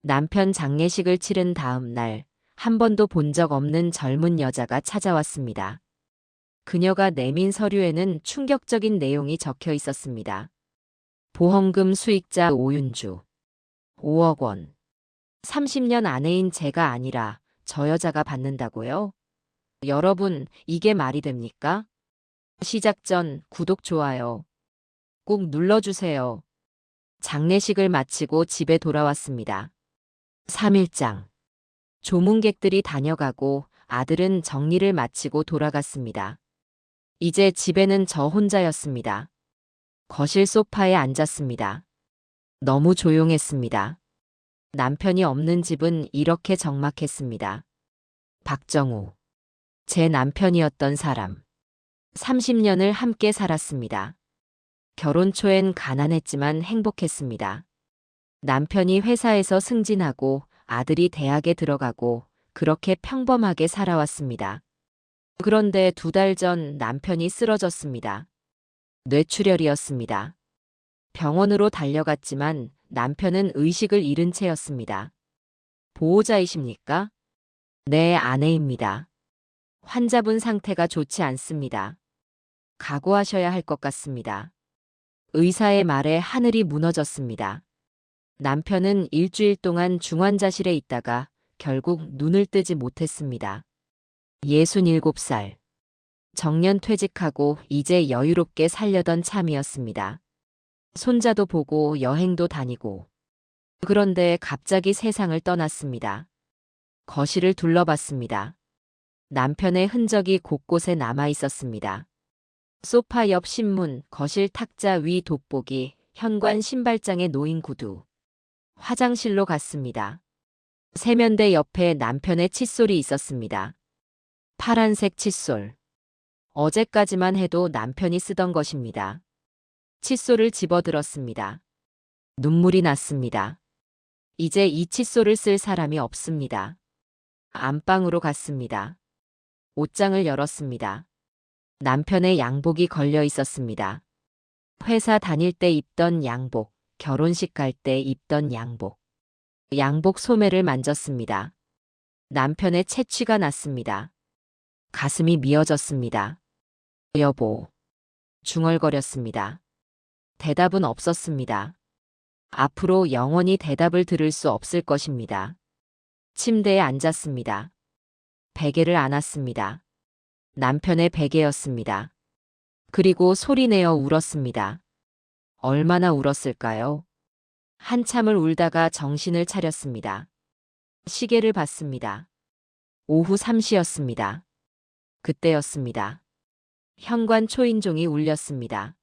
남편 장례식을 치른 다음 날, 한 번도 본 적 없는 젊은 여자가 찾아왔습니다. 그녀가 내민 서류에는 충격적인 내용이 적혀 있었습니다. 보험금 수익자 오윤주. 5억 원. 30년 아내인 제가 아니라 저 여자가 받는다고요? 여러분, 이게 말이 됩니까? 시작 전 구독, 좋아요 꼭 눌러주세요. 장례식을 마치고 집에 돌아왔습니다. 3일장. 조문객들이 다녀가고 아들은 정리를 마치고 돌아갔습니다. 이제 집에는 저 혼자였습니다. 거실 소파에 앉았습니다. 너무 조용했습니다. 남편이 없는 집은 이렇게 적막했습니다. 박정우. 제 남편이었던 사람. 30년을 함께 살았습니다. 결혼 초엔 가난했지만 행복했습니다. 남편이 회사에서 승진하고 아들이 대학에 들어가고 그렇게 평범하게 살아왔습니다. 그런데 2달 전 남편이 쓰러졌습니다. 뇌출혈이었습니다. 병원으로 달려갔지만 남편은 의식을 잃은 채였습니다. 보호자이십니까? 네, 아내입니다. 환자분 상태가 좋지 않습니다. 각오하셔야 할 것 같습니다. 의사의 말에 하늘이 무너졌습니다. 남편은 일주일 동안 중환자실에 있다가 결국 눈을 뜨지 못했습니다. 67살. 정년 퇴직하고 이제 여유롭게 살려던 참이었습니다. 손자도 보고 여행도 다니고. 그런데 갑자기 세상을 떠났습니다. 거실을 둘러봤습니다. 남편의 흔적이 곳곳에 남아 있었습니다. 소파 옆 신문, 거실 탁자 위 돋보기, 현관 신발장에 놓인 구두. 화장실로 갔습니다. 세면대 옆에 남편의 칫솔이 있었습니다. 파란색 칫솔. 어제까지만 해도 남편이 쓰던 것입니다. 칫솔을 집어들었습니다. 눈물이 났습니다. 이제 이 칫솔을 쓸 사람이 없습니다. 안방으로 갔습니다. 옷장을 열었습니다. 남편의 양복이 걸려 있었습니다. 회사 다닐 때 입던 양복, 결혼식 갈 때 입던 양복. 양복 소매를 만졌습니다. 남편의 체취가 났습니다. 가슴이 미어졌습니다. 여보. 중얼거렸습니다. 대답은 없었습니다. 앞으로 영원히 대답을 들을 수 없을 것입니다. 침대에 앉았습니다. 베개를 안았습니다. 남편의 베개였습니다. 그리고 소리내어 울었습니다. 얼마나 울었을까요? 한참을 울다가 정신을 차렸습니다. 시계를 봤습니다. 오후 3시였습니다. 그때였습니다. 현관 초인종이 울렸습니다.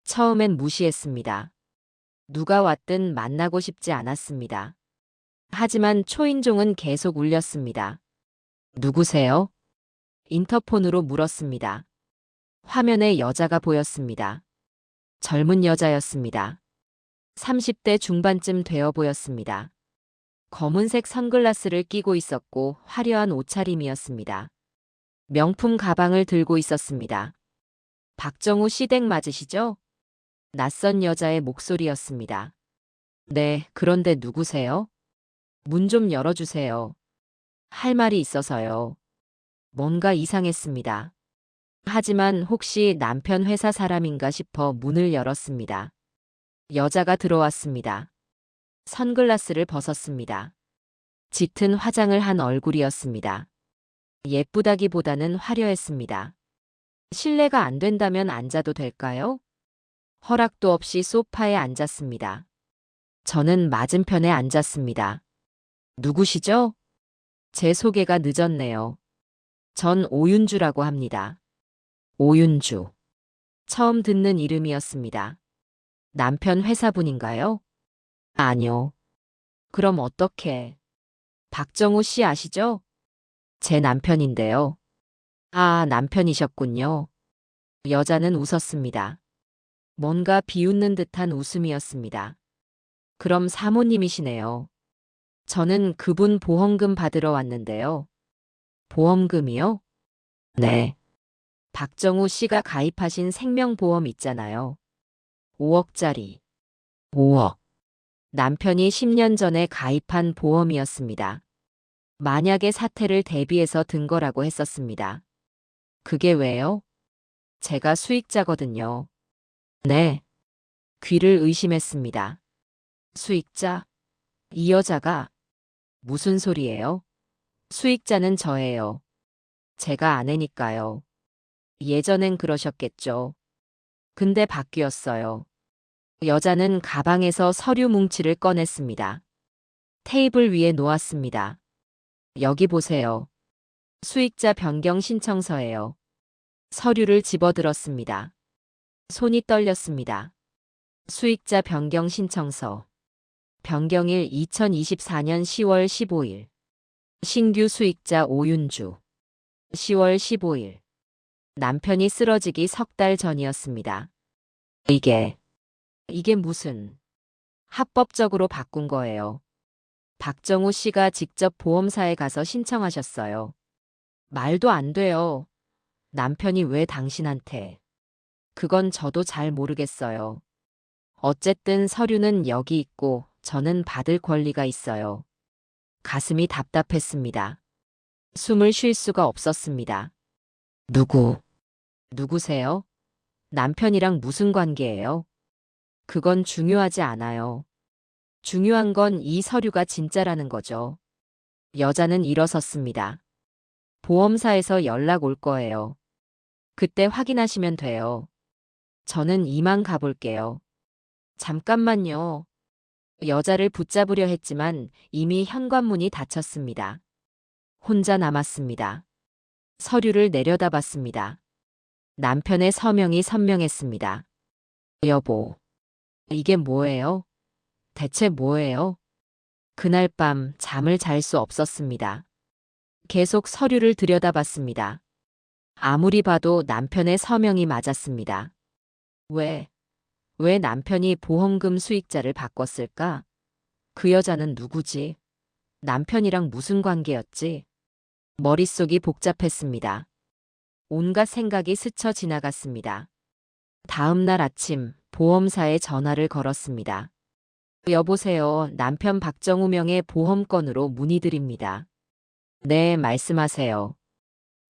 처음엔 무시했습니다. 누가 왔든 만나고 싶지 않았습니다. 하지만 초인종은 계속 울렸습니다. 누구세요? 인터폰으로 물었습니다. 화면에 여자가 보였습니다. 젊은 여자였습니다. 30대 중반쯤 되어 보였습니다. 검은색 선글라스를 끼고 있었고 화려한 옷차림이었습니다. 명품 가방을 들고 있었습니다. 박정우 씨 댁 맞으시죠? 낯선 여자의 목소리였습니다. 네, 그런데 누구세요? 문 좀 열어주세요. 할 말이 있어서요. 뭔가 이상했습니다. 하지만 혹시 남편 회사 사람인가 싶어 문을 열었습니다. 여자가 들어왔습니다. 선글라스를 벗었습니다. 짙은 화장을 한 얼굴이었습니다. 예쁘다기보다는 화려했습니다. 실례가 안 된다면 앉아도 될까요? 허락도 없이 소파에 앉았습니다. 저는 맞은편에 앉았습니다. 누구시죠? 제 소개가 늦었네요. 전 오윤주라고 합니다. 오윤주. 처음 듣는 이름이었습니다. 남편 회사분인가요? 아니요. 그럼 어떻게? 박정우 씨 아시죠? 제 남편인데요. 아, 남편이셨군요. 여자는 웃었습니다. 뭔가 비웃는 듯한 웃음이었습니다. 그럼 사모님이시네요. 저는 그분 보험금 받으러 왔는데요. 보험금이요? 네. 박정우 씨가 가입하신 생명보험 있잖아요. 5억짜리. 5억. 남편이 10년 전에 가입한 보험이었습니다. 만약의 사태를 대비해서 든 거라고 했었습니다. 그게 왜요? 제가 수익자거든요. 네. 귀를 의심했습니다. 수익자? 이 여자가 무슨 소리예요? 수익자는 저예요. 제가 아내니까요. 예전엔 그러셨겠죠. 근데 바뀌었어요. 여자는 가방에서 서류 뭉치를 꺼냈습니다. 테이블 위에 놓았습니다. 여기 보세요. 수익자 변경 신청서예요. 서류를 집어들었습니다. 손이 떨렸습니다. 수익자 변경 신청서. 변경일 2024년 10월 15일. 신규 수익자 오윤주. 10월 15일. 남편이 쓰러지기 석 달 전이었습니다. 이게 무슨 합법적으로 바꾼 거예요. 박정우 씨가 직접 보험사에 가서 신청하셨어요. 말도 안 돼요. 남편이 왜 당신한테? 그건 저도 잘 모르겠어요. 어쨌든 서류는 여기 있고 저는 받을 권리가 있어요. 가슴이 답답했습니다. 숨을 쉴 수가 없었습니다. 누구세요? 남편이랑 무슨 관계예요? 그건 중요하지 않아요. 중요한 건 이 서류가 진짜라는 거죠. 여자는 일어섰습니다. 보험사에서 연락 올 거예요. 그때 확인하시면 돼요. 저는 이만 가볼게요. 잠깐만요. 여자를 붙잡으려 했지만 이미 현관문이 닫혔습니다. 혼자 남았습니다. 서류를 내려다봤습니다. 남편의 서명이 선명했습니다. 여보, 이게 뭐예요? 대체 뭐예요? 그날 밤 잠을 잘 수 없었습니다. 계속 서류를 들여다봤습니다. 아무리 봐도 남편의 서명이 맞았습니다. 왜 남편이 보험금 수익자를 바꿨을까? 그 여자는 누구지? 남편이랑 무슨 관계였지? 머릿속이 복잡했습니다. 온갖 생각이 스쳐 지나갔습니다. 다음 날 아침 보험사에 전화를 걸었습니다. 여보세요. 남편 박정우 명의 보험건으로 문의드립니다. 네, 말씀하세요.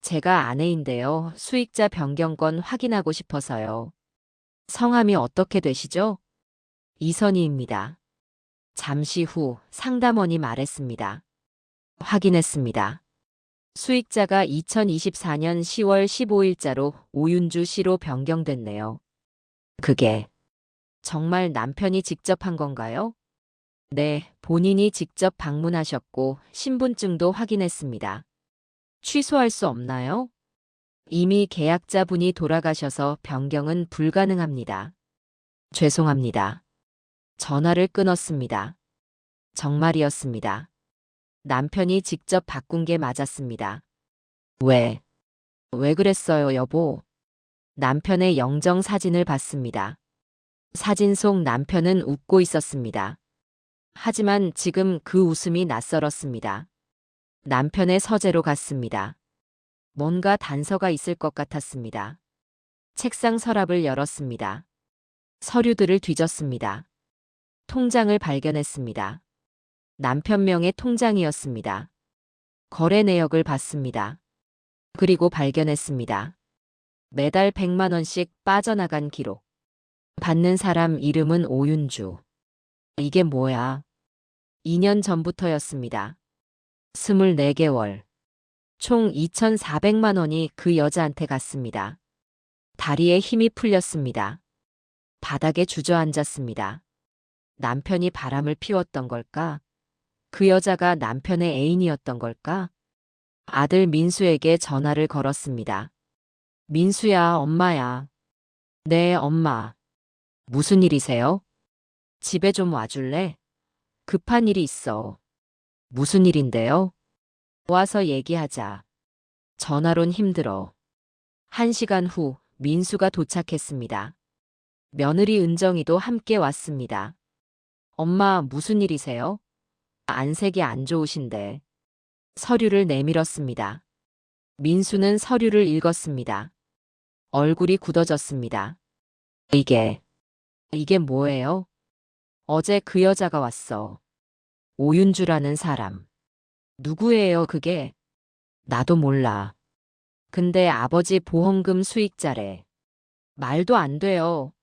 제가 아내인데요. 수익자 변경권 확인하고 싶어서요. 성함이 어떻게 되시죠? 이선희입니다. 잠시 후 상담원이 말했습니다. 확인했습니다. 수익자가 2024년 10월 15일자로 오윤주 씨로 변경됐네요. 그게 정말 남편이 직접 한 건가요? 네, 본인이 직접 방문하셨고 신분증도 확인했습니다. 취소할 수 없나요? 이미 계약자분이 돌아가셔서 변경은 불가능합니다. 죄송합니다. 전화를 끊었습니다. 정말이었습니다. 남편이 직접 바꾼 게 맞았습니다. 왜 그랬어요, 여보? 남편의 영정 사진을 봤습니다. 사진 속 남편은 웃고 있었습니다. 하지만 지금 그 웃음이 낯설었습니다. 남편의 서재로 갔습니다. 뭔가 단서가 있을 것 같았습니다. 책상 서랍을 열었습니다. 서류들을 뒤졌습니다. 통장을 발견했습니다. 남편 명의 통장이었습니다. 거래 내역을 봤습니다. 그리고 발견했습니다. 매달 100만 원씩 빠져나간 기록. 받는 사람 이름은 오윤주. 이게 뭐야? 2년 전부터였습니다. 24개월. 총 2,400만 원이 그 여자한테 갔습니다. 다리에 힘이 풀렸습니다. 바닥에 주저앉았습니다. 남편이 바람을 피웠던 걸까? 그 여자가 남편의 애인이었던 걸까? 아들 민수에게 전화를 걸었습니다. 민수야, 엄마야. 네, 엄마. 무슨 일이세요? 집에 좀 와줄래? 급한 일이 있어. 무슨 일인데요? 와서 얘기하자. 전화론 힘들어. 1시간 후 민수가 도착했습니다. 며느리 은정이도 함께 왔습니다. 엄마, 무슨 일이세요? 안색이 안 좋으신데. 서류를 내밀었습니다. 민수는 서류를 읽었습니다. 얼굴이 굳어졌습니다. 이게 뭐예요? 어제 그 여자가 왔어. 오윤주라는 사람. 누구예요, 그게? 나도 몰라. 근데 아버지 보험금 수익자래. 말도 안 돼요.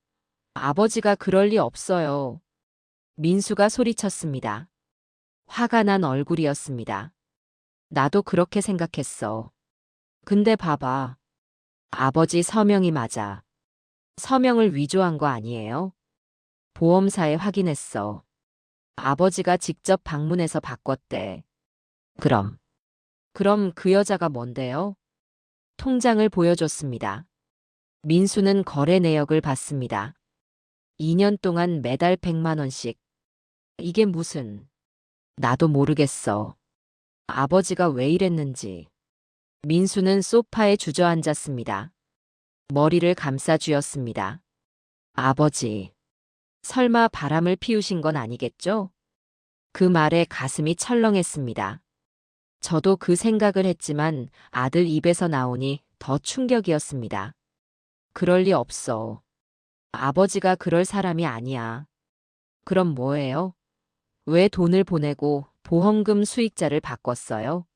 아버지가 그럴 리 없어요. 민수가 소리쳤습니다. 화가 난 얼굴이었습니다. 나도 그렇게 생각했어. 근데 봐봐. 아버지 서명이 맞아. 서명을 위조한 거 아니에요? 보험사에 확인했어. 아버지가 직접 방문해서 바꿨대. 그럼. 그럼 그 여자가 뭔데요? 통장을 보여줬습니다. 민수는 거래 내역을 봤습니다. 2년 동안 매달 100만 원씩. 이게 무슨. 나도 모르겠어. 아버지가 왜 이랬는지. 민수는 소파에 주저앉았습니다. 머리를 감싸 쥐었습니다. 아버지. 설마 바람을 피우신 건 아니겠죠? 그 말에 가슴이 철렁했습니다. 저도 그 생각을 했지만 아들 입에서 나오니 더 충격이었습니다. 그럴 리 없어. 아버지가 그럴 사람이 아니야. 그럼 뭐예요? 왜 돈을 보내고 보험금 수익자를 바꿨어요?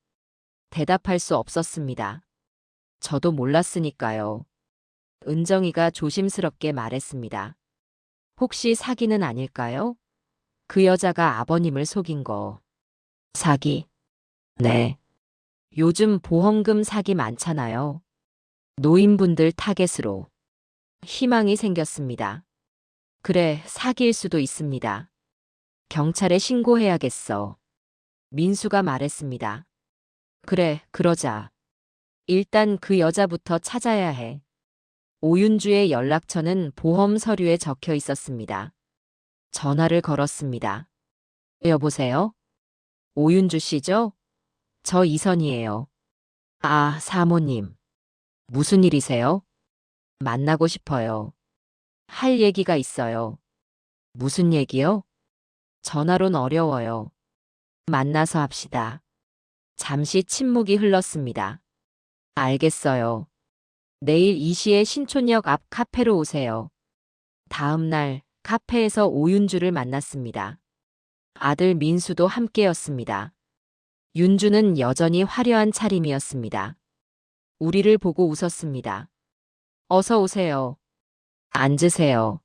대답할 수 없었습니다. 저도 몰랐으니까요. 은정이가 조심스럽게 말했습니다. 혹시 사기는 아닐까요? 그 여자가 아버님을 속인 거. 사기? 네. 요즘 보험금 사기 많잖아요. 노인분들 타겟으로. 희망이 생겼습니다. 그래, 사기일 수도 있습니다. 경찰에 신고해야겠어. 민수가 말했습니다. 그래, 그러자. 일단 그 여자부터 찾아야 해. 오윤주의 연락처는 보험 서류에 적혀 있었습니다. 전화를 걸었습니다. 여보세요? 오윤주 씨죠? 저 이선이에요. 아, 사모님. 무슨 일이세요? 만나고 싶어요. 할 얘기가 있어요. 무슨 얘기요? 전화론 어려워요. 만나서 합시다. 잠시 침묵이 흘렀습니다. 알겠어요. 내일 2시에 신촌역 앞 카페로 오세요. 다음 날 카페에서 오윤주를 만났습니다. 아들 민수도 함께였습니다. 윤주는 여전히 화려한 차림이었습니다. 우리를 보고 웃었습니다. 어서 오세요. 앉으세요.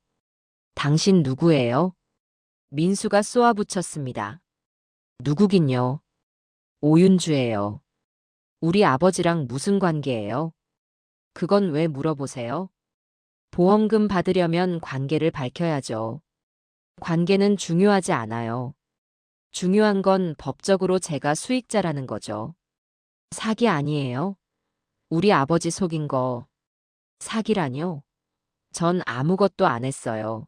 당신 누구예요? 민수가 쏘아붙였습니다. 누구긴요? 오윤주예요. 우리 아버지랑 무슨 관계예요? 그건 왜 물어보세요? 보험금 받으려면 관계를 밝혀야죠. 관계는 중요하지 않아요. 중요한 건 법적으로 제가 수익자라는 거죠. 사기 아니에요? 우리 아버지 속인 거. 사기라뇨? 전 아무것도 안 했어요.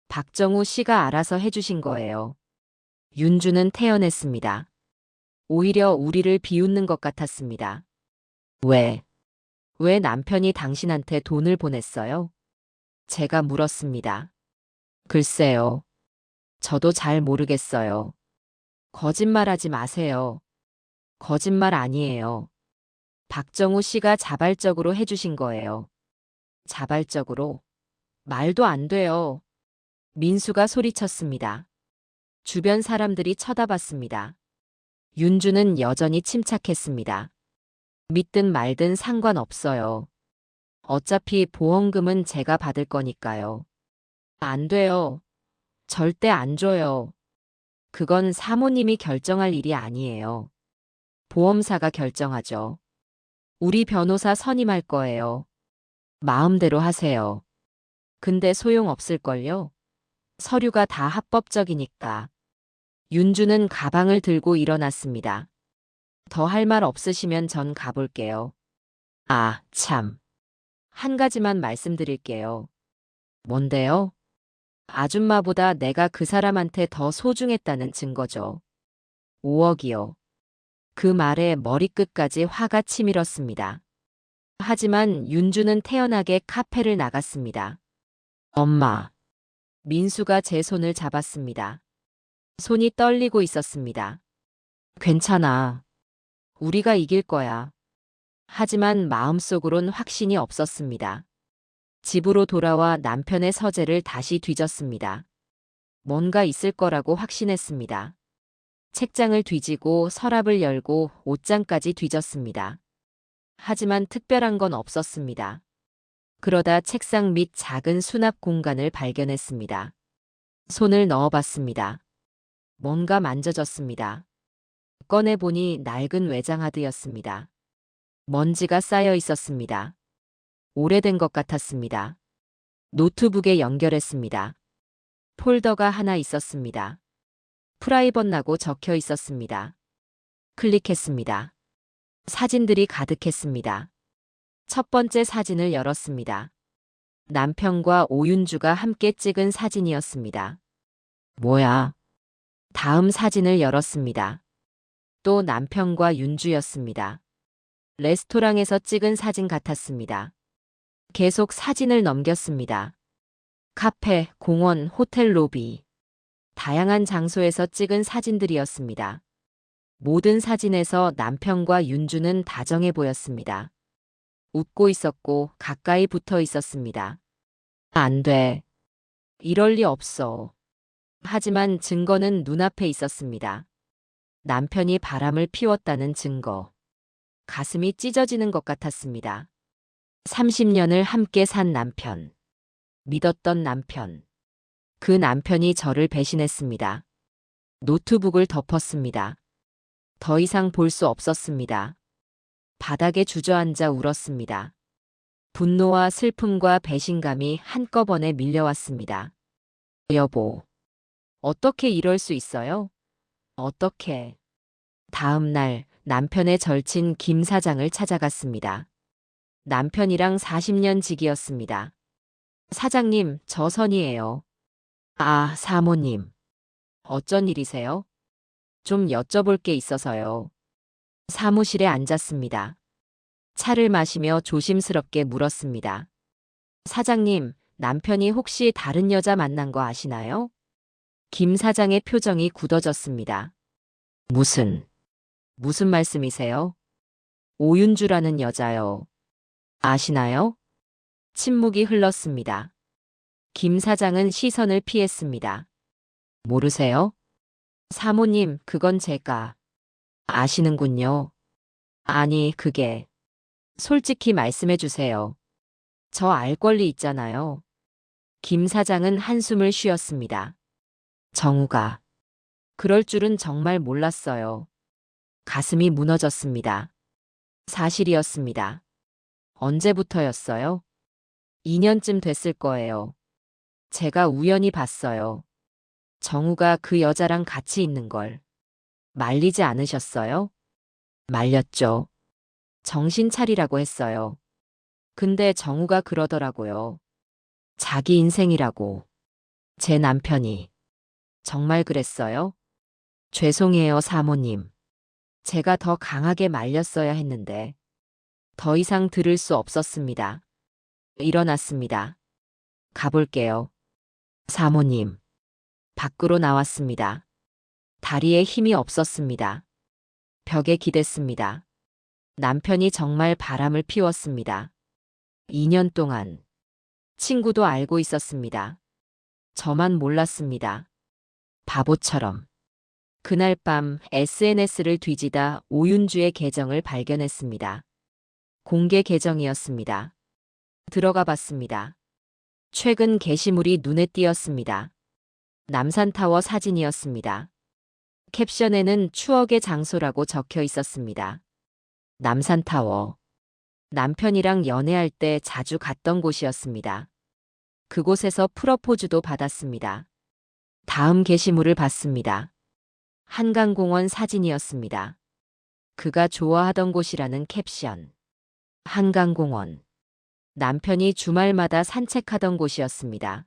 박정우 씨가 알아서 해주신 거예요. 윤주는 태연했습니다. 오히려 우리를 비웃는 것 같았습니다. 왜? 왜 남편이 당신한테 돈을 보냈어요? 제가 물었습니다. 글쎄요. 저도 잘 모르겠어요. 거짓말하지 마세요. 거짓말 아니에요. 박정우 씨가 자발적으로 해주신 거예요. 자발적으로? 말도 안 돼요. 민수가 소리쳤습니다. 주변 사람들이 쳐다봤습니다. 윤주는 여전히 침착했습니다. 믿든 말든 상관없어요. 어차피 보험금은 제가 받을 거니까요. 안 돼요. 절대 안 줘요. 그건 사모님이 결정할 일이 아니에요. 보험사가 결정하죠. 우리 변호사 선임할 거예요. 마음대로 하세요. 근데 소용없을걸요? 서류가 다 합법적이니까. 윤주는 가방을 들고 일어났습니다. 더 할 말 없으시면 전 가볼게요. 아, 참. 한 가지만 말씀드릴게요. 뭔데요? 아줌마보다 내가 그 사람한테 더 소중했다는 증거죠. 5억이요. 그 말에 머리끝까지 화가 치밀었습니다. 하지만 윤주는 태연하게 카페를 나갔습니다. 엄마. 민수가 제 손을 잡았습니다. 손이 떨리고 있었습니다. 괜찮아. 우리가 이길 거야. 하지만 마음속으론 확신이 없었습니다. 집으로 돌아와 남편의 서재를 다시 뒤졌습니다. 뭔가 있을 거라고 확신했습니다. 책장을 뒤지고 서랍을 열고 옷장까지 뒤졌습니다. 하지만 특별한 건 없었습니다. 그러다 책상 밑 작은 수납 공간을 발견했습니다. 손을 넣어봤습니다. 뭔가 만져졌습니다. 꺼내보니 낡은 외장하드였습니다. 먼지가 쌓여 있었습니다. 오래된 것 같았습니다. 노트북에 연결했습니다. 폴더가 하나 있었습니다. 프라이빗라고 적혀 있었습니다. 클릭했습니다. 사진들이 가득했습니다. 첫 번째 사진을 열었습니다. 남편과 오윤주가 함께 찍은 사진이었습니다. 뭐야? 다음 사진을 열었습니다. 또 남편과 윤주였습니다. 레스토랑에서 찍은 사진 같았습니다. 계속 사진을 넘겼습니다. 카페, 공원, 호텔 로비. 다양한 장소에서 찍은 사진들이었습니다. 모든 사진에서 남편과 윤주는 다정해 보였습니다. 웃고 있었고 가까이 붙어 있었습니다. 안 돼. 이럴 리 없어. 하지만 증거는 눈앞에 있었습니다. 남편이 바람을 피웠다는 증거. 가슴이 찢어지는 것 같았습니다. 30년을 함께 산 남편. 믿었던 남편. 그 남편이 저를 배신했습니다. 노트북을 덮었습니다. 더 이상 볼 수 없었습니다. 바닥에 주저앉아 울었습니다. 분노와 슬픔과 배신감이 한꺼번에 밀려왔습니다. 여보, 어떻게 이럴 수 있어요? 어떻게? 다음 날 남편의 절친 김 사장을 찾아갔습니다. 남편이랑 40년 지기였습니다. 사장님, 저 선이에요. 아, 사모님. 어쩐 일이세요? 좀 여쭤볼 게 있어서요. 사무실에 앉았습니다. 차를 마시며 조심스럽게 물었습니다. 사장님, 남편이 혹시 다른 여자 만난 거 아시나요? 김 사장의 표정이 굳어졌습니다. 무슨 말씀이세요? 오윤주라는 여자요. 아시나요? 침묵이 흘렀습니다. 김 사장은 시선을 피했습니다. 모르세요? 사모님, 그건 제가. 아시는군요. 아니, 그게. 솔직히 말씀해 주세요. 저 알 권리 있잖아요. 김 사장은 한숨을 쉬었습니다. 정우가. 그럴 줄은 정말 몰랐어요. 가슴이 무너졌습니다. 사실이었습니다. 언제부터였어요? 2년쯤 됐을 거예요. 제가 우연히 봤어요. 정우가 그 여자랑 같이 있는 걸. 말리지 않으셨어요? 말렸죠. 정신 차리라고 했어요. 근데 정우가 그러더라고요. 자기 인생이라고. 제 남편이. 정말 그랬어요? 죄송해요, 사모님. 제가 더 강하게 말렸어야 했는데. 더 이상 들을 수 없었습니다. 일어났습니다. 가볼게요. 사모님. 밖으로 나왔습니다. 다리에 힘이 없었습니다. 벽에 기댔습니다. 남편이 정말 바람을 피웠습니다. 2년 동안. 친구도 알고 있었습니다. 저만 몰랐습니다. 바보처럼. 그날 밤 SNS를 뒤지다 오윤주의 계정을 발견했습니다. 공개 계정이었습니다. 들어가 봤습니다. 최근 게시물이 눈에 띄었습니다. 남산타워 사진이었습니다. 캡션에는 추억의 장소라고 적혀 있었습니다. 남산타워. 남편이랑 연애할 때 자주 갔던 곳이었습니다. 그곳에서 프러포즈도 받았습니다. 다음 게시물을 봤습니다. 한강공원 사진이었습니다. 그가 좋아하던 곳이라는 캡션. 한강공원. 남편이 주말마다 산책하던 곳이었습니다.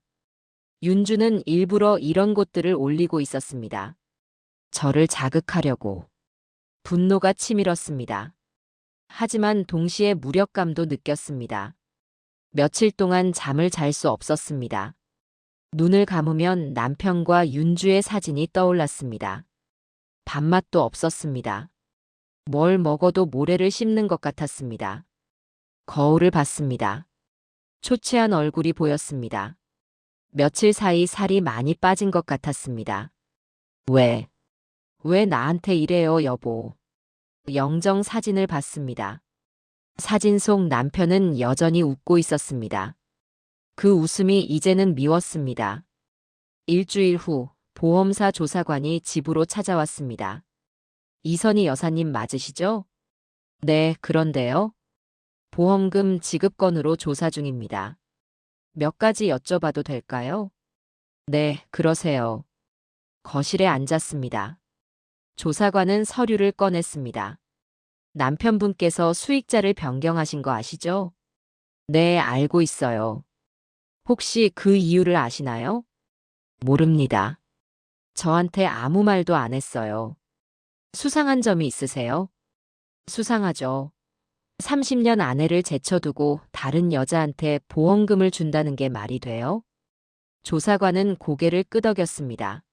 윤주는 일부러 이런 곳들을 올리고 있었습니다. 저를 자극하려고. 분노가 치밀었습니다. 하지만 동시에 무력감도 느꼈습니다. 며칠 동안 잠을 잘 수 없었습니다. 눈을 감으면 남편과 윤주의 사진이 떠올랐습니다. 밥맛도 없었습니다. 뭘 먹어도 모래를 씹는 것 같았습니다. 거울을 봤습니다. 초췌한 얼굴이 보였습니다. 며칠 사이 살이 많이 빠진 것 같았습니다. 왜? 왜 나한테 이래요, 여보? 영정 사진을 봤습니다. 사진 속 남편은 여전히 웃고 있었습니다. 그 웃음이 이제는 미웠습니다. 일주일 후 보험사 조사관이 집으로 찾아왔습니다. 이선희 여사님 맞으시죠? 네, 그런데요. 보험금 지급 건으로 조사 중입니다. 몇 가지 여쭤봐도 될까요? 네, 그러세요. 거실에 앉았습니다. 조사관은 서류를 꺼냈습니다. 남편분께서 수익자를 변경하신 거 아시죠? 네, 알고 있어요. 혹시 그 이유를 아시나요? 모릅니다. 저한테 아무 말도 안 했어요. 수상한 점이 있으세요? 수상하죠. 30년 아내를 제쳐두고 다른 여자한테 보험금을 준다는 게 말이 돼요? 조사관은 고개를 끄덕였습니다.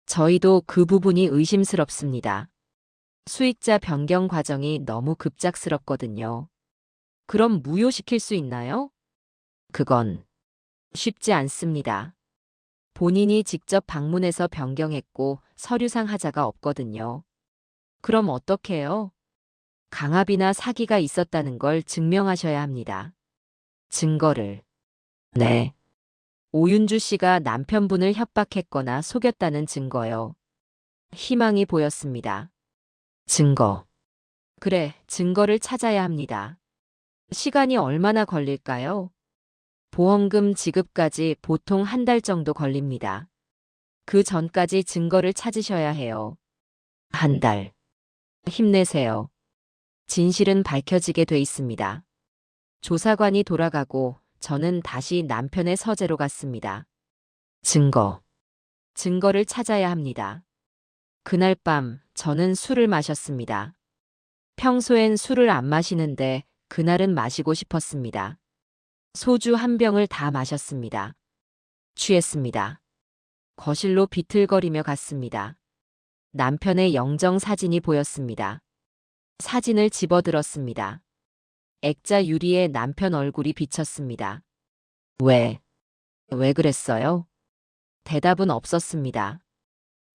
저희도 그 부분이 의심스럽습니다. 수익자 변경 과정이 너무 급작스럽거든요. 그럼 무효시킬 수 있나요? 그건 쉽지 않습니다. 본인이 직접 방문해서 변경했고 서류상 하자가 없거든요. 그럼 어떡해요? 강압이나 사기가 있었다는 걸 증명하셔야 합니다. 증거를. 네. 오윤주 씨가 남편분을 협박했거나 속였다는 증거요. 희망이 보였습니다. 증거. 그래, 증거를 찾아야 합니다. 시간이 얼마나 걸릴까요? 보험금 지급까지 보통 한 달 정도 걸립니다. 그 전까지 증거를 찾으셔야 해요. 한 달. 힘내세요. 진실은 밝혀지게 돼 있습니다. 조사관이 돌아가고 저는 다시 남편의 서재로 갔습니다. 증거. 증거를 찾아야 합니다. 그날 밤 저는 술을 마셨습니다. 평소엔 술을 안 마시는데 그날은 마시고 싶었습니다. 소주 한 병을 다 마셨습니다. 취했습니다. 거실로 비틀거리며 갔습니다. 남편의 영정 사진이 보였습니다. 사진을 집어들었습니다. 액자 유리에 남편 얼굴이 비쳤습니다. 왜 그랬어요? 대답은 없었습니다.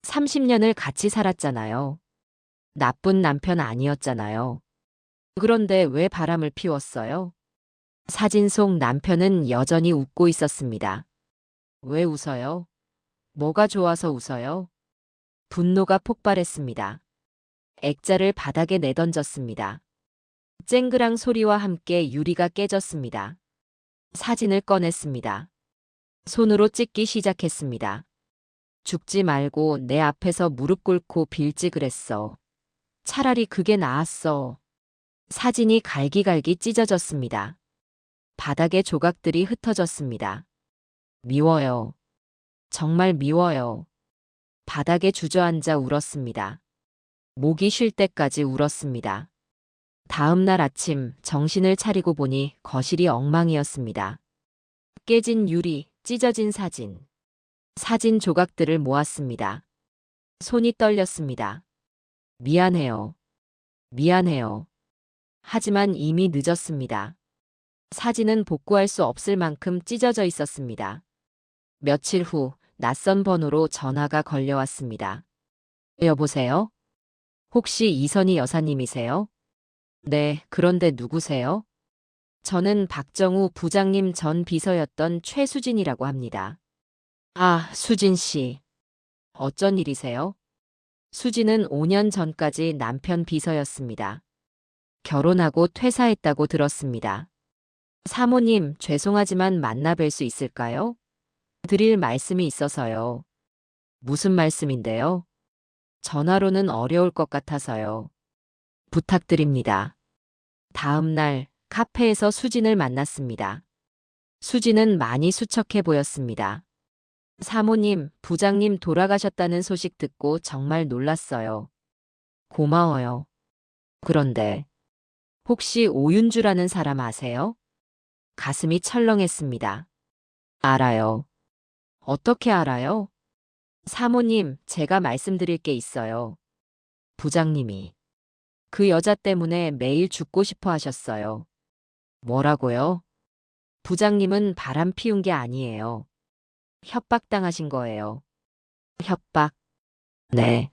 30년을 같이 살았잖아요. 나쁜 남편 아니었잖아요. 그런데 왜 바람을 피웠어요? 사진 속 남편은 여전히 웃고 있었습니다. 왜 웃어요? 뭐가 좋아서 웃어요? 분노가 폭발했습니다. 액자를 바닥에 내던졌습니다. 쨍그랑 소리와 함께 유리가 깨졌습니다. 사진을 꺼냈습니다. 손으로 찍기 시작했습니다. 죽지 말고 내 앞에서 무릎 꿇고 빌지 그랬어. 차라리 그게 나았어. 사진이 갈기갈기 찢어졌습니다. 바닥에 조각들이 흩어졌습니다. 미워요. 정말 미워요. 바닥에 주저앉아 울었습니다. 목이 쉴 때까지 울었습니다. 다음 날 아침 정신을 차리고 보니 거실이 엉망이었습니다. 깨진 유리, 찢어진 사진. 사진 조각들을 모았습니다. 손이 떨렸습니다. 미안해요. 미안해요. 하지만 이미 늦었습니다. 사진은 복구할 수 없을 만큼 찢어져 있었습니다. 며칠 후 낯선 번호로 전화가 걸려왔습니다. 여보세요? 혹시 이선희 여사님이세요? 네, 그런데 누구세요? 저는 박정우 부장님 전 비서였던 최수진이라고 합니다. 아, 수진 씨. 어쩐 일이세요? 수진은 5년 전까지 남편 비서였습니다. 결혼하고 퇴사했다고 들었습니다. 사모님, 죄송하지만 만나 뵐 수 있을까요? 드릴 말씀이 있어서요. 무슨 말씀인데요? 전화로는 어려울 것 같아서요. 부탁드립니다. 다음 날 카페에서 수진을 만났습니다. 수진은 많이 수척해 보였습니다. 사모님, 부장님 돌아가셨다는 소식 듣고 정말 놀랐어요. 고마워요. 그런데 혹시 오윤주라는 사람 아세요? 가슴이 철렁했습니다. 알아요. 어떻게 알아요? 사모님, 제가 말씀드릴 게 있어요. 부장님이 그 여자 때문에 매일 죽고 싶어 하셨어요. 뭐라고요? 부장님은 바람 피운 게 아니에요. 협박당하신 거예요. 협박. 네.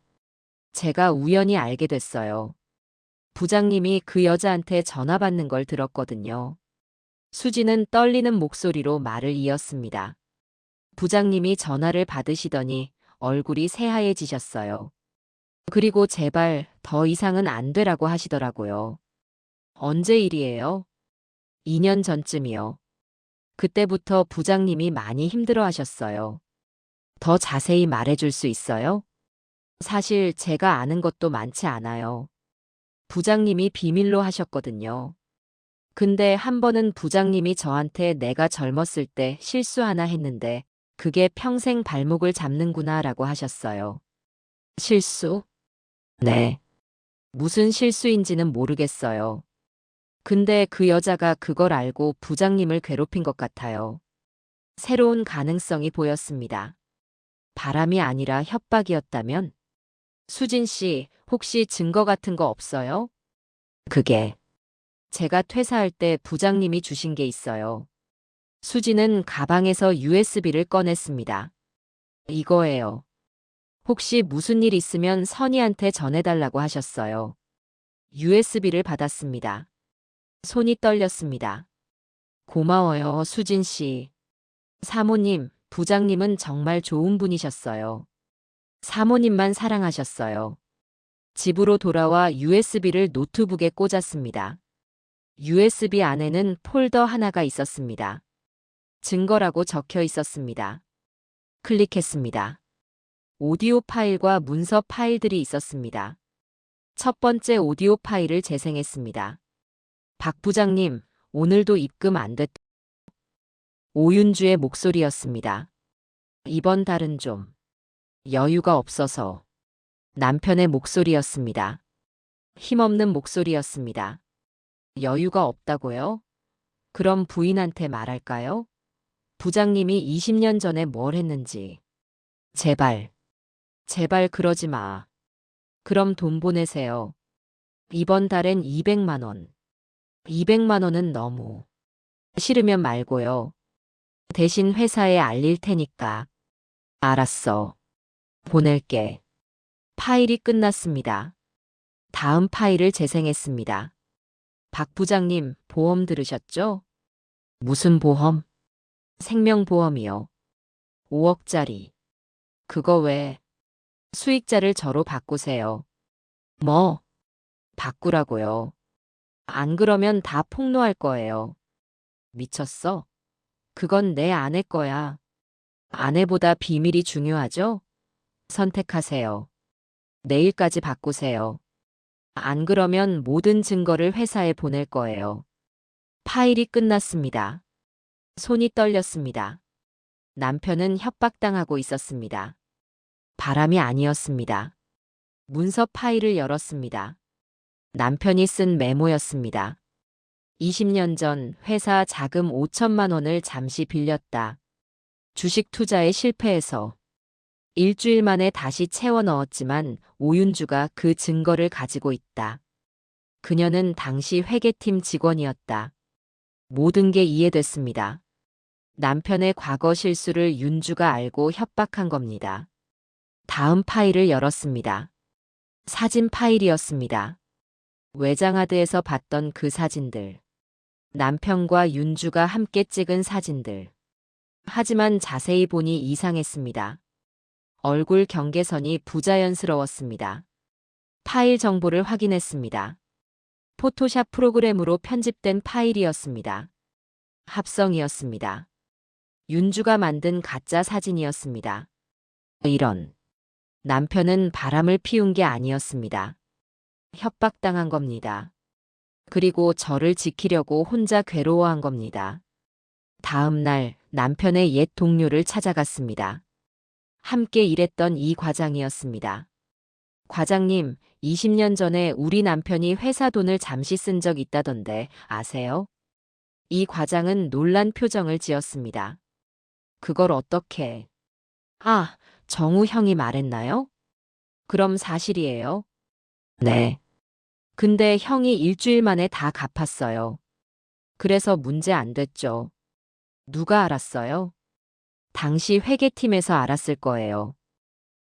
제가 우연히 알게 됐어요. 부장님이 그 여자한테 전화 받는 걸 들었거든요. 수지는 떨리는 목소리로 말을 이었습니다. 부장님이 전화를 받으시더니 얼굴이 새하얘지셨어요. 그리고 제발 더 이상은 안 되라고 하시더라고요. 언제 일이에요? 2년 전쯤이요. 그때부터 부장님이 많이 힘들어 하셨어요. 더 자세히 말해줄 수 있어요? 사실 제가 아는 것도 많지 않아요. 부장님이 비밀로 하셨거든요. 근데 한 번은 부장님이 저한테 내가 젊었을 때 실수 하나 했는데 그게 평생 발목을 잡는구나 라고 하셨어요. 실수? 네. 무슨 실수인지는 모르겠어요. 근데 그 여자가 그걸 알고 부장님을 괴롭힌 것 같아요. 새로운 가능성이 보였습니다. 바람이 아니라 협박이었다면? 수진 씨, 혹시 증거 같은 거 없어요? 그게 제가 퇴사할 때 부장님이 주신 게 있어요. 수지는 가방에서 USB를 꺼냈습니다. 이거예요. 혹시 무슨 일 있으면 선희한테 전해달라고 하셨어요. USB를 받았습니다. 손이 떨렸습니다. 고마워요, 수진 씨. 사모님, 부장님은 정말 좋은 분이셨어요. 사모님만 사랑하셨어요. 집으로 돌아와 USB를 노트북에 꽂았습니다. USB 안에는 폴더 하나가 있었습니다. 증거라고 적혀 있었습니다. 클릭했습니다. 오디오 파일과 문서 파일들이 있었습니다. 첫 번째 오디오 파일을 재생했습니다. 박 부장님, 오늘도 입금 안 됐. 오윤주의 목소리였습니다. 이번 달은 좀 여유가 없어서. 남편의 목소리였습니다. 힘없는 목소리였습니다. 여유가 없다고요? 그럼 부인한테 말할까요? 부장님이 20년 전에 뭘 했는지. 제발, 제발 그러지 마. 그럼 돈 보내세요. 이번 달엔 200만 원. 200만 원은 너무. 싫으면 말고요. 대신 회사에 알릴 테니까. 알았어. 보낼게. 파일이 끝났습니다. 다음 파일을 재생했습니다. 박 부장님, 보험 들으셨죠? 무슨 보험? 생명보험이요. 5억짜리. 그거 왜? 수익자를 저로 바꾸세요. 뭐? 바꾸라고요. 안 그러면 다 폭로할 거예요. 미쳤어? 그건 내 아내 거야. 아내보다 비밀이 중요하죠? 선택하세요. 내일까지 바꾸세요. 안 그러면 모든 증거를 회사에 보낼 거예요. 파일이 끝났습니다. 손이 떨렸습니다. 남편은 협박당하고 있었습니다. 바람이 아니었습니다. 문서 파일을 열었습니다. 남편이 쓴 메모였습니다. 20년 전 회사 자금 5천만 원을 잠시 빌렸다. 주식 투자에 실패해서 일주일 만에 다시 채워 넣었지만 오윤주가 그 증거를 가지고 있다. 그녀는 당시 회계팀 직원이었다. 모든 게 이해됐습니다. 남편의 과거 실수를 윤주가 알고 협박한 겁니다. 다음 파일을 열었습니다. 사진 파일이었습니다. 외장하드에서 봤던 그 사진들. 남편과 윤주가 함께 찍은 사진들. 하지만 자세히 보니 이상했습니다. 얼굴 경계선이 부자연스러웠습니다. 파일 정보를 확인했습니다. 포토샵 프로그램으로 편집된 파일이었습니다. 합성이었습니다. 윤주가 만든 가짜 사진이었습니다. 이런. 남편은 바람을 피운 게 아니었습니다. 협박당한 겁니다. 그리고 저를 지키려고 혼자 괴로워한 겁니다. 다음 날 남편의 옛 동료를 찾아갔습니다. 함께 일했던 이 과장이었습니다. 과장님, 20년 전에 우리 남편이 회사 돈을 잠시 쓴 적 있다던데 아세요? 이 과장은 놀란 표정을 지었습니다. 그걸 어떻게? 아, 정우 형이 말했나요? 그럼 사실이에요? 네. 근데 형이 일주일 만에 다 갚았어요. 그래서 문제 안 됐죠. 누가 알았어요? 당시 회계팀에서 알았을 거예요.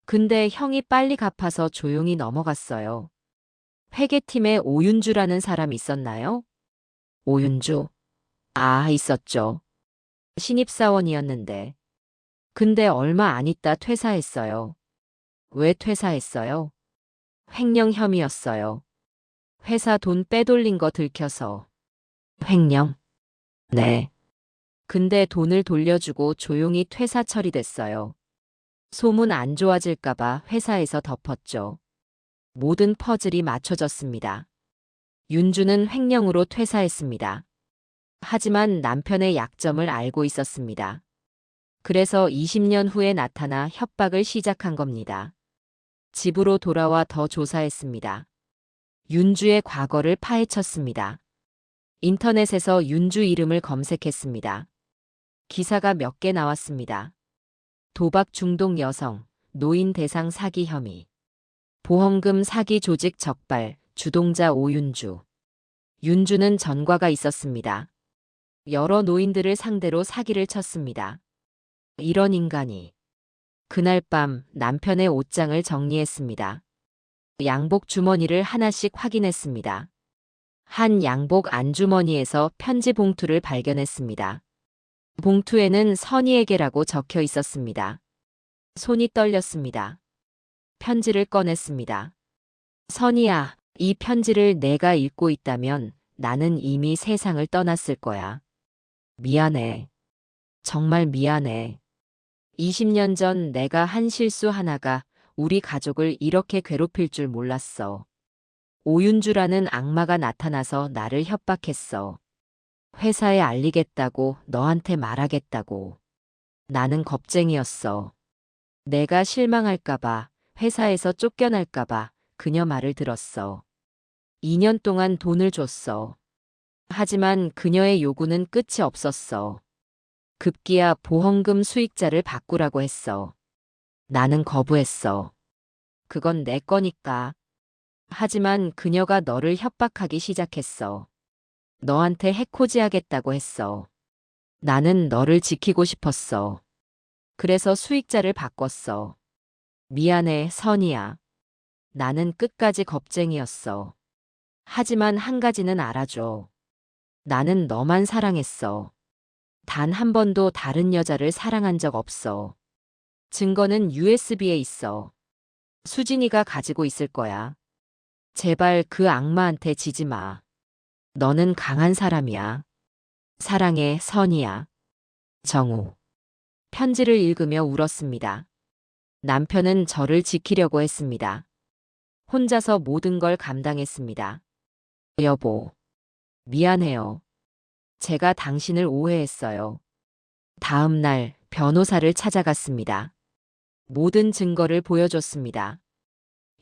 근데 형이 빨리 갚아서 조용히 넘어갔어요. 회계팀에 오윤주라는 사람 있었나요? 오윤주? 아, 있었죠. 신입사원이었는데. 근데 얼마 안 있다 퇴사했어요. 왜 퇴사했어요? 횡령 혐의였어요. 회사 돈 빼돌린 거 들켜서. 횡령? 네. 근데 돈을 돌려주고 조용히 퇴사 처리됐어요. 소문 안 좋아질까봐 회사에서 덮었죠. 모든 퍼즐이 맞춰졌습니다. 윤주는 횡령으로 퇴사했습니다. 하지만 남편의 약점을 알고 있었습니다. 그래서 20년 후에 나타나 협박을 시작한 겁니다. 집으로 돌아와 더 조사했습니다. 윤주의 과거를 파헤쳤습니다. 인터넷에서 윤주 이름을 검색했습니다. 기사가 몇 개 나왔습니다. 도박 중독 여성, 노인 대상 사기 혐의. 보험금 사기 조직 적발, 주동자 오윤주. 윤주는 전과가 있었습니다. 여러 노인들을 상대로 사기를 쳤습니다. 이런 인간이. 그날 밤 남편의 옷장을 정리했습니다. 양복 주머니를 하나씩 확인했습니다. 한 양복 안주머니에서 편지 봉투를 발견했습니다. 봉투에는 선희에게라고 적혀 있었습니다. 손이 떨렸습니다. 편지를 꺼냈습니다. 선희야, 이 편지를 내가 읽고 있다면 나는 이미 세상을 떠났을 거야. 미안해. 정말 미안해. 20년 전 내가 한 실수 하나가 우리 가족을 이렇게 괴롭힐 줄 몰랐어. 오윤주라는 악마가 나타나서 나를 협박했어. 회사에 알리겠다고, 너한테 말하겠다고. 나는 겁쟁이였어. 내가 실망할까봐, 회사에서 쫓겨날까봐 그녀 말을 들었어. 2년 동안 돈을 줬어. 하지만 그녀의 요구는 끝이 없었어. 급기야 보험금 수익자를 바꾸라고 했어. 나는 거부했어. 그건 내 거니까. 하지만 그녀가 너를 협박하기 시작했어. 너한테 해코지하겠다고 했어. 나는 너를 지키고 싶었어. 그래서 수익자를 바꿨어. 미안해, 선이야. 나는 끝까지 겁쟁이였어. 하지만 한 가지는 알아줘. 나는 너만 사랑했어. 단 한 번도 다른 여자를 사랑한 적 없어. 증거는 USB에 있어. 수진이가 가지고 있을 거야. 제발 그 악마한테 지지 마. 너는 강한 사람이야. 사랑해, 선이야. 정우. 편지를 읽으며 울었습니다. 남편은 저를 지키려고 했습니다. 혼자서 모든 걸 감당했습니다. 여보. 미안해요. 제가 당신을 오해했어요. 다음 날 변호사를 찾아갔습니다. 모든 증거를 보여줬습니다.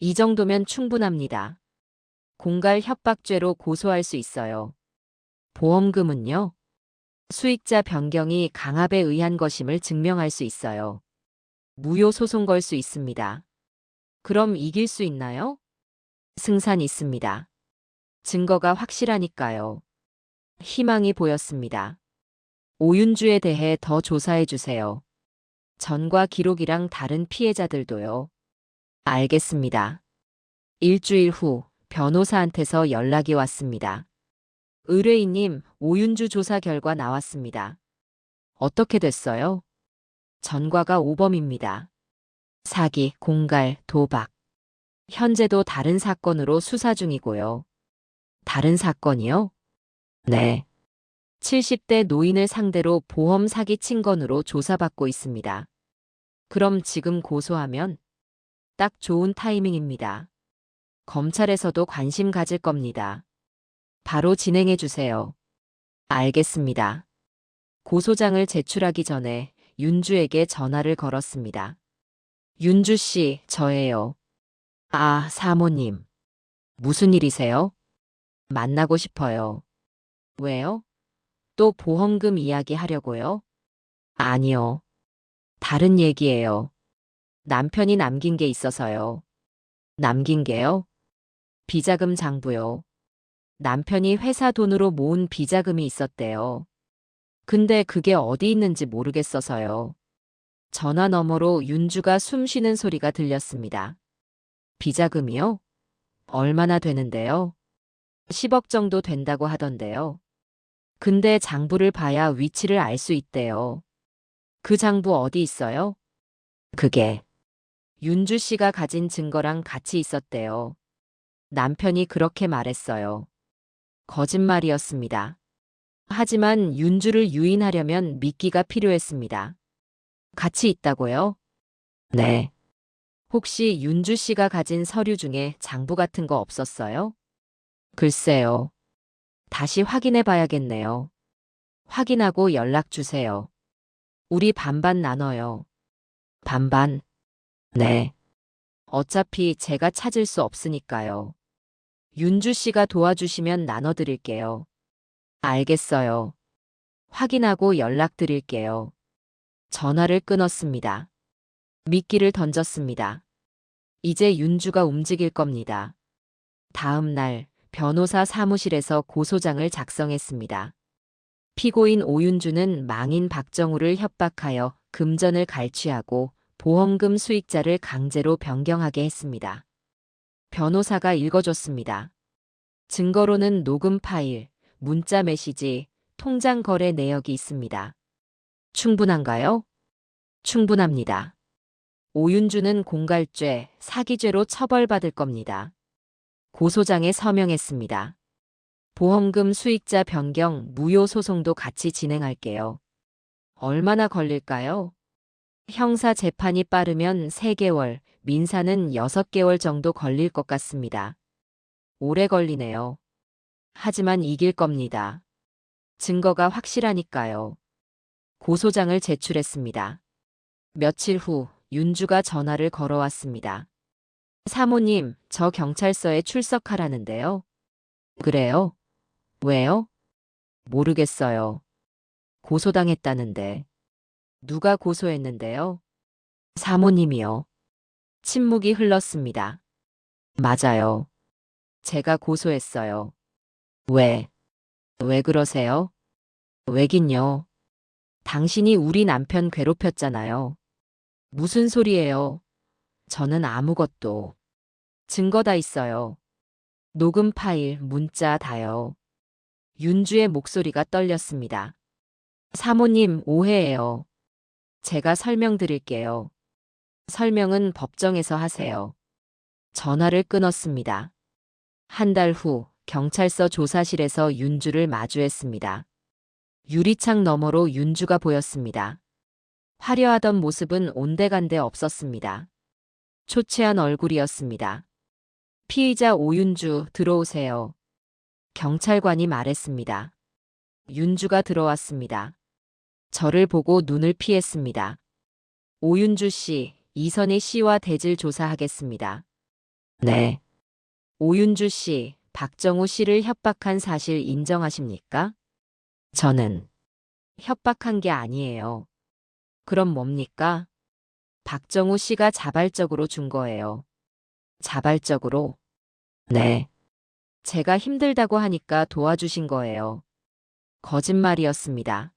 이 정도면 충분합니다. 공갈 협박죄로 고소할 수 있어요. 보험금은요? 수익자 변경이 강압에 의한 것임을 증명할 수 있어요. 무효 소송 걸 수 있습니다. 그럼 이길 수 있나요? 승산 있습니다. 증거가 확실하니까요. 희망이 보였습니다. 오윤주에 대해 더 조사해 주세요. 전과 기록이랑 다른 피해자들도요. 알겠습니다. 일주일 후 변호사한테서 연락이 왔습니다. 의뢰인님, 오윤주 조사 결과 나왔습니다. 어떻게 됐어요? 전과가 오범입니다. 사기, 공갈, 도박. 현재도 다른 사건으로 수사 중이고요. 다른 사건이요? 네. 70대 노인을 상대로 보험 사기 친건으로 조사받고 있습니다. 그럼 지금 고소하면 딱 좋은 타이밍입니다. 검찰에서도 관심 가질 겁니다. 바로 진행해 주세요. 알겠습니다. 고소장을 제출하기 전에 윤주에게 전화를 걸었습니다. 윤주 씨, 저예요. 아, 사모님. 무슨 일이세요? 만나고 싶어요. 왜요? 또 보험금 이야기 하려고요? 아니요. 다른 얘기예요. 남편이 남긴 게 있어서요. 남긴 게요? 비자금 장부요. 남편이 회사 돈으로 모은 비자금이 있었대요. 근데 그게 어디 있는지 모르겠어서요. 전화 너머로 윤주가 숨 쉬는 소리가 들렸습니다. 비자금이요? 얼마나 되는데요? 10억 정도 된다고 하던데요. 근데 장부를 봐야 위치를 알 수 있대요. 그 장부 어디 있어요? 그게 윤주 씨가 가진 증거랑 같이 있었대요. 남편이 그렇게 말했어요. 거짓말이었습니다. 하지만 윤주를 유인하려면 미끼가 필요했습니다. 같이 있다고요? 네. 혹시 윤주 씨가 가진 서류 중에 장부 같은 거 없었어요? 글쎄요. 다시 확인해 봐야겠네요. 확인하고 연락 주세요. 우리 반반 나눠요. 반반? 네. 어차피 제가 찾을 수 없으니까요. 윤주 씨가 도와주시면 나눠드릴게요. 알겠어요. 확인하고 연락드릴게요. 전화를 끊었습니다. 미끼를 던졌습니다. 이제 윤주가 움직일 겁니다. 다음 날 변호사 사무실에서 고소장을 작성했습니다. 피고인 오윤주는 망인 박정우를 협박하여 금전을 갈취하고 보험금 수익자를 강제로 변경하게 했습니다. 변호사가 읽어줬습니다. 증거로는 녹음 파일, 문자 메시지, 통장 거래 내역이 있습니다. 충분한가요? 충분합니다. 오윤주는 공갈죄, 사기죄로 처벌받을 겁니다. 고소장에 서명했습니다. 보험금 수익자 변경, 무효 소송도 같이 진행할게요. 얼마나 걸릴까요? 형사 재판이 빠르면 3개월, 민사는 6개월 정도 걸릴 것 같습니다. 오래 걸리네요. 하지만 이길 겁니다. 증거가 확실하니까요. 고소장을 제출했습니다. 며칠 후 윤주가 전화를 걸어왔습니다. 사모님, 저 경찰서에 출석하라는데요. 그래요? 왜요? 모르겠어요. 고소당했다는데. 누가 고소했는데요? 사모님이요. 침묵이 흘렀습니다. 맞아요. 제가 고소했어요. 왜? 왜 그러세요? 왜긴요. 당신이 우리 남편 괴롭혔잖아요. 무슨 소리예요? 저는 아무것도. 증거 다 있어요. 녹음 파일, 문자 다요. 윤주의 목소리가 떨렸습니다. 사모님, 오해예요. 제가 설명드릴게요. 설명은 법정에서 하세요. 전화를 끊었습니다. 한 달 후 경찰서 조사실에서 윤주를 마주했습니다. 유리창 너머로 윤주가 보였습니다. 화려하던 모습은 온데간데 없었습니다. 초췌한 얼굴이었습니다. 피의자 오윤주, 들어오세요. 경찰관이 말했습니다. 윤주가 들어왔습니다. 저를 보고 눈을 피했습니다. 오윤주 씨, 이선희 씨와 대질 조사하겠습니다. 네. 오윤주 씨, 박정우 씨를 협박한 사실 인정하십니까? 저는 협박한 게 아니에요. 그럼 뭡니까? 박정우 씨가 자발적으로 준 거예요. 자발적으로? 네. 제가 힘들다고 하니까 도와주신 거예요. 거짓말이었습니다.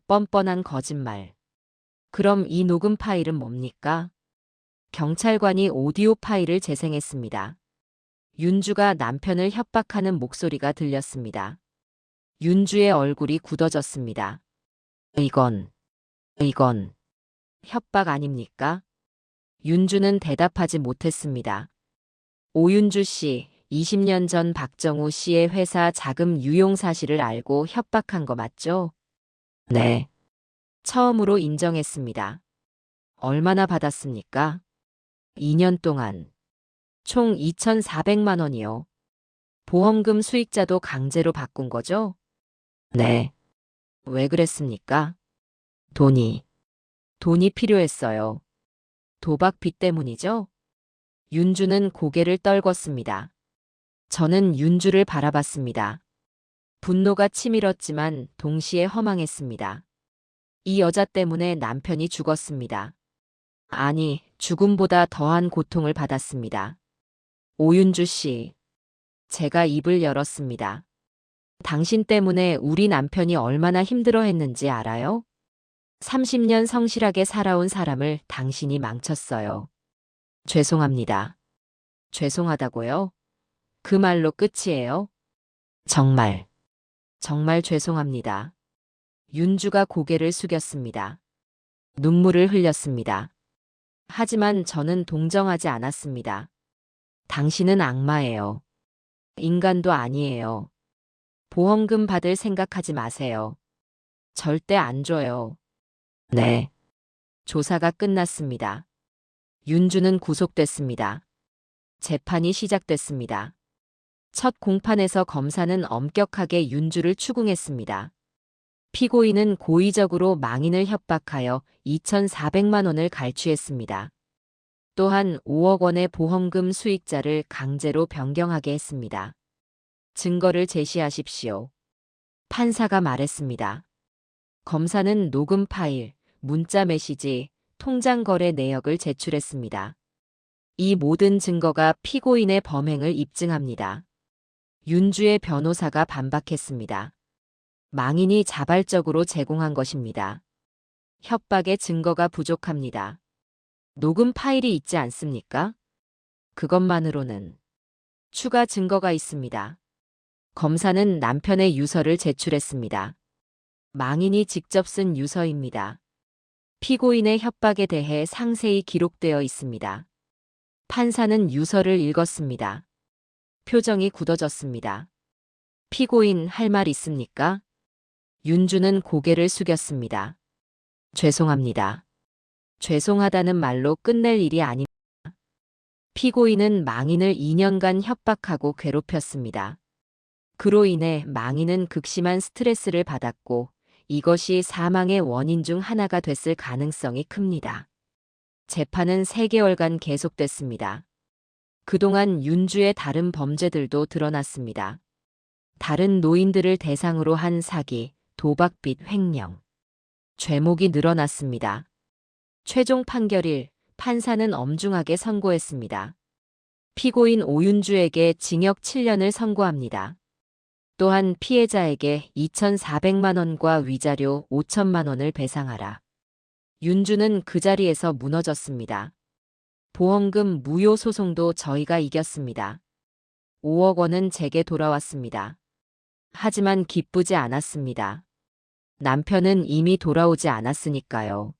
뻔뻔한 거짓말. 그럼 이 녹음 파일은 뭡니까? 경찰관이 오디오 파일을 재생했습니다. 윤주가 남편을 협박하는 목소리가 들렸습니다. 윤주의 얼굴이 굳어졌습니다. 이건 협박 아닙니까? 윤주는 대답하지 못했습니다. 오윤주 씨, 20년 전 박정우 씨의 회사 자금 유용 사실을 알고 협박한 거 맞죠? 네. 처음으로 인정했습니다. 얼마나 받았습니까? 2년 동안. 총 2,400만 원이요. 보험금 수익자도 강제로 바꾼 거죠? 네. 왜 그랬습니까? 돈이 필요했어요. 도박 빚 때문이죠? 윤주는 고개를 떨궜습니다. 저는 윤주를 바라봤습니다. 분노가 치밀었지만 동시에 허망했습니다. 이 여자 때문에 남편이 죽었습니다. 아니, 죽음보다 더한 고통을 받았습니다. 오윤주 씨, 제가 입을 열었습니다. 당신 때문에 우리 남편이 얼마나 힘들어했는지 알아요? 30년 성실하게 살아온 사람을 당신이 망쳤어요. 죄송합니다. 죄송하다고요? 그 말로 끝이에요? 정말, 정말 죄송합니다. 윤주가 고개를 숙였습니다. 눈물을 흘렸습니다. 하지만 저는 동정하지 않았습니다. 당신은 악마예요. 인간도 아니에요. 보험금 받을 생각하지 마세요. 절대 안 줘요. 네. 조사가 끝났습니다. 윤주는 구속됐습니다. 재판이 시작됐습니다. 첫 공판에서 검사는 엄격하게 윤주를 추궁했습니다. 피고인은 고의적으로 망인을 협박하여 2,400만 원을 갈취했습니다. 또한 5억 원의 보험금 수익자를 강제로 변경하게 했습니다. 증거를 제시하십시오. 판사가 말했습니다. 검사는 녹음 파일, 문자 메시지, 통장 거래 내역을 제출했습니다. 이 모든 증거가 피고인의 범행을 입증합니다. 윤주의 변호사가 반박했습니다. 망인이 자발적으로 제공한 것입니다. 협박의 증거가 부족합니다. 녹음 파일이 있지 않습니까? 그것만으로는 추가 증거가 있습니다. 검사는 남편의 유서를 제출했습니다. 망인이 직접 쓴 유서입니다. 피고인의 협박에 대해 상세히 기록되어 있습니다. 판사는 유서를 읽었습니다. 표정이 굳어졌습니다. 피고인 할 말 있습니까? 윤주는 고개를 숙였습니다. 죄송합니다. 죄송하다는 말로 끝낼 일이 아닙니다. 피고인은 망인을 2년간 협박하고 괴롭혔습니다. 그로 인해 망인은 극심한 스트레스를 받았고 이것이 사망의 원인 중 하나가 됐을 가능성이 큽니다. 재판은 3개월간 계속됐습니다. 그동안 윤주의 다른 범죄들도 드러났습니다. 다른 노인들을 대상으로 한 사기, 도박 빚 횡령. 죄목이 늘어났습니다. 최종 판결일, 판사는 엄중하게 선고했습니다. 피고인 오윤주에게 징역 7년을 선고합니다. 또한 피해자에게 2,400만 원과 위자료 5천만 원을 배상하라. 윤주는 그 자리에서 무너졌습니다. 보험금 무효 소송도 저희가 이겼습니다. 5억 원은 제게 돌아왔습니다. 하지만 기쁘지 않았습니다. 남편은 이미 돌아오지 않았으니까요.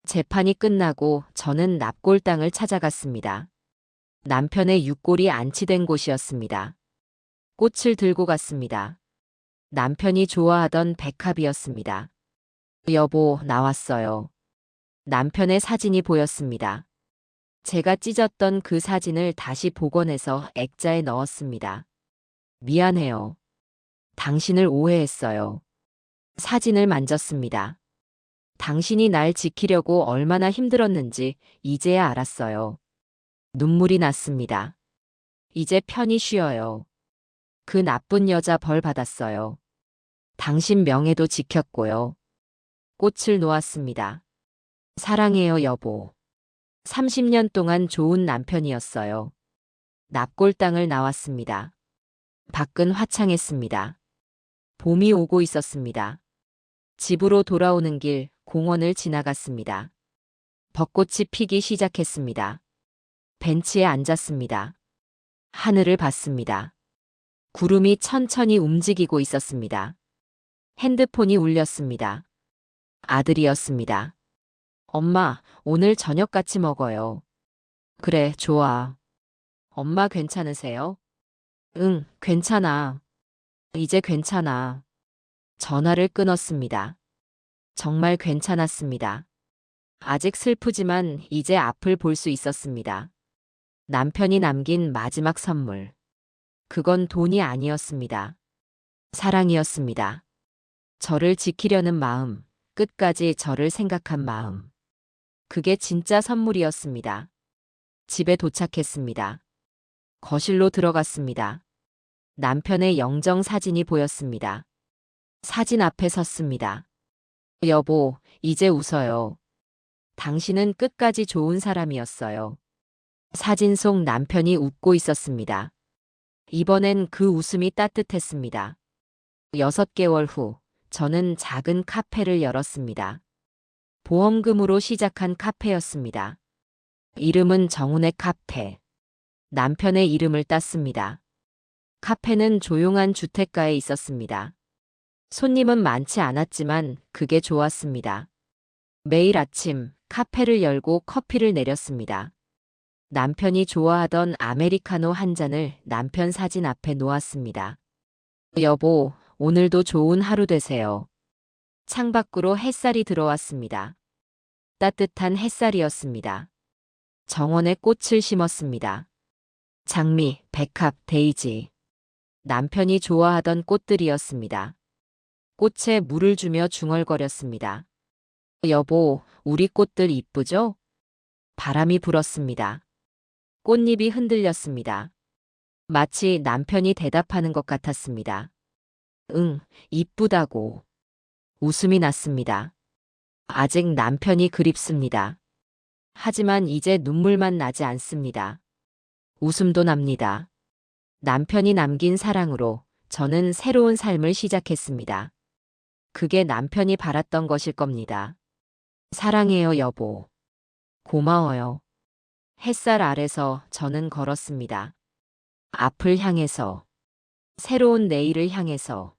재판이 끝나고 저는 납골 땅을 찾아갔습니다. 남편의 육골이 안치된 곳이었습니다. 꽃을 들고 갔습니다. 남편이 좋아하던 백합이었습니다. 여보, 나왔어요. 남편의 사진이 보였습니다. 제가 찢었던 그 사진을 다시 복원해서 액자에 넣었습니다. 미안해요. 당신을 오해했어요. 사진을 만졌습니다. 당신이 날 지키려고 얼마나 힘들었는지 이제야 알았어요. 눈물이 났습니다. 이제 편히 쉬어요. 그 나쁜 여자 벌 받았어요. 당신 명예도 지켰고요. 꽃을 놓았습니다. 사랑해요, 여보. 30년 동안 좋은 남편이었어요. 납골 땅을 나왔습니다. 밖은 화창했습니다. 봄이 오고 있었습니다. 집으로 돌아오는 길, 공원을 지나갔습니다. 벚꽃이 피기 시작했습니다. 벤치에 앉았습니다. 하늘을 봤습니다. 구름이 천천히 움직이고 있었습니다. 핸드폰이 울렸습니다. 아들이었습니다. 엄마, 오늘 저녁 같이 먹어요. 그래, 좋아. 엄마 괜찮으세요? 응, 괜찮아. 이제 괜찮아. 전화를 끊었습니다. 정말 괜찮았습니다. 아직 슬프지만 이제 앞을 볼 수 있었습니다. 남편이 남긴 마지막 선물. 그건 돈이 아니었습니다. 사랑이었습니다. 저를 지키려는 마음, 끝까지 저를 생각한 마음. 그게 진짜 선물이었습니다. 집에 도착했습니다. 거실로 들어갔습니다. 남편의 영정 사진이 보였습니다. 사진 앞에 섰습니다. 여보, 이제 웃어요. 당신은 끝까지 좋은 사람이었어요. 사진 속 남편이 웃고 있었습니다. 이번엔 그 웃음이 따뜻했습니다. 6개월 후, 저는 작은 카페를 열었습니다. 보험금으로 시작한 카페였습니다. 이름은 정훈의 카페. 남편의 이름을 땄습니다. 카페는 조용한 주택가에 있었습니다. 손님은 많지 않았지만 그게 좋았습니다. 매일 아침 카페를 열고 커피를 내렸습니다. 남편이 좋아하던 아메리카노 한 잔을 남편 사진 앞에 놓았습니다. 여보, 오늘도 좋은 하루 되세요. 창밖으로 햇살이 들어왔습니다. 따뜻한 햇살이었습니다. 정원에 꽃을 심었습니다. 장미, 백합, 데이지. 남편이 좋아하던 꽃들이었습니다. 꽃에 물을 주며 중얼거렸습니다. 여보, 우리 꽃들 이쁘죠? 바람이 불었습니다. 꽃잎이 흔들렸습니다. 마치 남편이 대답하는 것 같았습니다. 응, 이쁘다고. 웃음이 났습니다. 아직 남편이 그립습니다. 하지만 이제 눈물만 나지 않습니다. 웃음도 납니다. 남편이 남긴 사랑으로 저는 새로운 삶을 시작했습니다. 그게 남편이 바랐던 것일 겁니다. 사랑해요, 여보. 고마워요. 햇살 아래서 저는 걸었습니다. 앞을 향해서, 새로운 내일을 향해서.